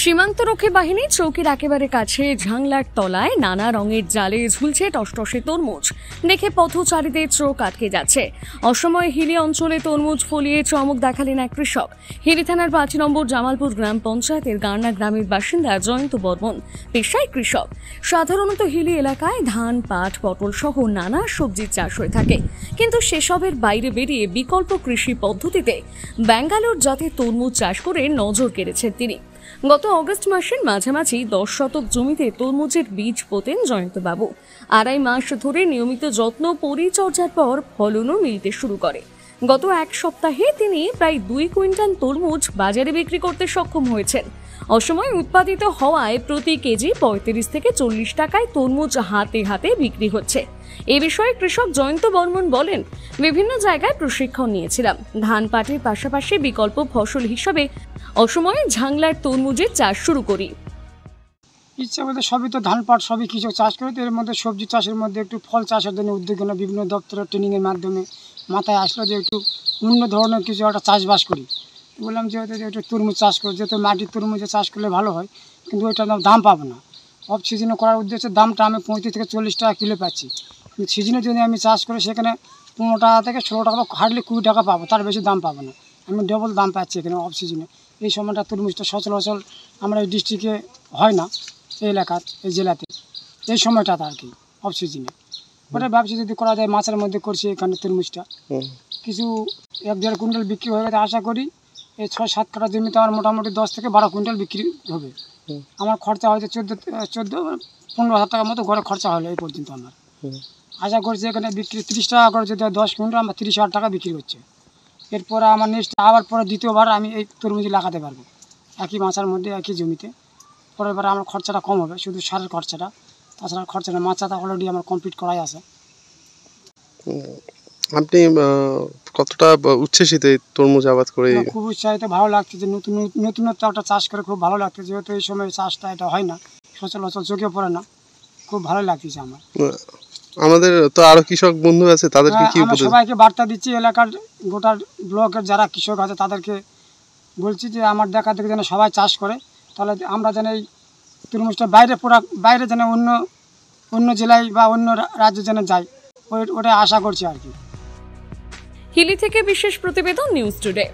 সীমান্তরক্ষী বাহিনী চৌকির একেবারে কাছে ঝাংলার তলায় নানা রঙের জালে ঝুলছে টসটসে তরমুজ দেখে পথচারীদের চোখ আটকে যাচ্ছে। অসময়ে হিলি অঞ্চলে তরমুজ ফলিয়ে চমক দেখালেন এক কৃষক। হিলি থানার 5 নম্বর জামালপুর গ্রাম পঞ্চায়েতের গার্না গ্রামের বাসিন্দা জয়ন্ত বর্মন পেশায় কৃষক। সাধারণত হিলি এলাকায় ধান, পাট, পটল সহ নানা সবজির চাষ হয়ে থাকে, কিন্তু সেসবের বাইরে বেরিয়ে বিকল্প কৃষি পদ্ধতিতে ব্যাঙ্গালোর জাতের তরমুজ চাষ করে নজর কেড়েছেন তিনি। গত অগস্ট মাসের মাঝামাঝি 10 শতক জমিতে তরমুজের বীজ পোতেন জয়ন্তবাবু। 2.5 মাস ধরে নিয়মিত যত্ন পরিচর্যার পর ফলনও মিলতে শুরু করে। গত 1 সপ্তাহে তিনি প্রায় 2 কুইন্টাল তরমুজ বাজারে বিক্রি করতে সক্ষম হয়েছেন। অসময়ে উৎপাদিত হওয়ায় প্রতি কেজি 35 থেকে 40 টাকায় তরমুজ হাতে হাতে বিক্রি হচ্ছে। এ বিষয়ে কৃষক জয়ন্ত বর্মন বলেন, বিভিন্ন জায়গায় প্রশিক্ষণ নিয়েছিলাম। ধান, পাটের পাশাপাশি বিকল্প ফসল হিসাবে অসময়ে ঝাংলার তরমুজের চাষ শুরু করি। ইচ্ছা বলতে সবই তো ধান, পাট সবই কিছু চাষ করে, তো এর মধ্যে সবজি চাষের মধ্যে একটু ফল চাষের জন্য উদ্যোগ হলো। বিভিন্ন দপ্তরের ট্রেনিংয়ের মাধ্যমে মাথায় আসলো যে একটু অন্য ধরনের কিছু একটা চাষবাস করি। বললাম যেহেতু একটু তরমুজ চাষ করি, যেহেতু মাটির তরমুজে চাষ করলে ভালো হয়, কিন্তু ওইটার দাম পাবো না। অফ সিজনে করার উদ্দেশ্যে দামটা আমি 35 থেকে 40 টাকা কিলো পাচ্ছি, কিন্তু সিজনে যদি আমি চাষ করি সেখানে 15 টাকা থেকে 16 টাকা, হার্ডলি 20 টাকা পাবো, তার বেশি দাম পাবো না। আমি ডবল দাম পাচ্ছি এখানে অফ সিজনে। এই সময়টা তরমুজটা সচরাচর আমরা এই ডিস্ট্রিক্টে হয় না, এই এলাকার, এই জেলাতে এই সময়টাতে আর কি অফ সিজনে। ওটা ব্যবসা যদি করা যায়, মাছের মধ্যে করছি এখানে তরমুজটা, কিছু 1-1.5 কুইন্টাল বিক্রি হয়ে গেছে আশা করি। এই 6-7 কাঠা জমিতে আমার মোটামুটি 10 থেকে 12 কুইন্টাল বিক্রি হবে। আমার খরচা হয়তো 14-15 হাজার টাকার মতো ঘরে খরচা হলো এই পর্যন্ত। আমার আশা করছি এখানে বিক্রি 30 টাকা করে, যদি 10 কুইন্টাল আমার 30,000 টাকা বিক্রি হচ্ছে। এরপরে আমার নেক্সট আবার পরে দ্বিতীয়বার আমি এই তরমুজ লাগাতে পারবো একই মাচার মধ্যে, একই জমিতে। পরের বার আমার খরচাটা কম হবে, শুধু সারের খরচাটা, তাছাড়া খরচাটা মাচাটা অলরেডি আমার কমপ্লিট করাই আছে। আপনি কতটা উচ্ছ্বসিত এই তরমুজ আবাদ করে? খুব উৎসাহিত, ভালো লাগছে যে নতুনত্ব একটা চাষ করে খুব ভালো লাগছে, যেহেতু এই সময় চাষটা এটা হয় না, সচরাচর চোখে পড়ে না। খুব ভালো লাগছে আমার। আমাদের তো আরো কৃষক বন্ধু আছে, তাদেরকে কি বলবো? সবাইকে বার্তা দিচ্ছি, এলাকার গোটা ব্লকের যারা কৃষক আছে তাদেরকে বলছি যে আমার দেখা দেখে যেন সবাই চাষ করে, তাহলে আমরা যেন এই তরমুজটা বাইরে যেন অন্য জেলায় বা অন্য রাজ্যে যেন যাই, ওটা আশা করছি আর কি। হিলি থেকে বিশেষ প্রতিবেদন, নিউজ টুডে।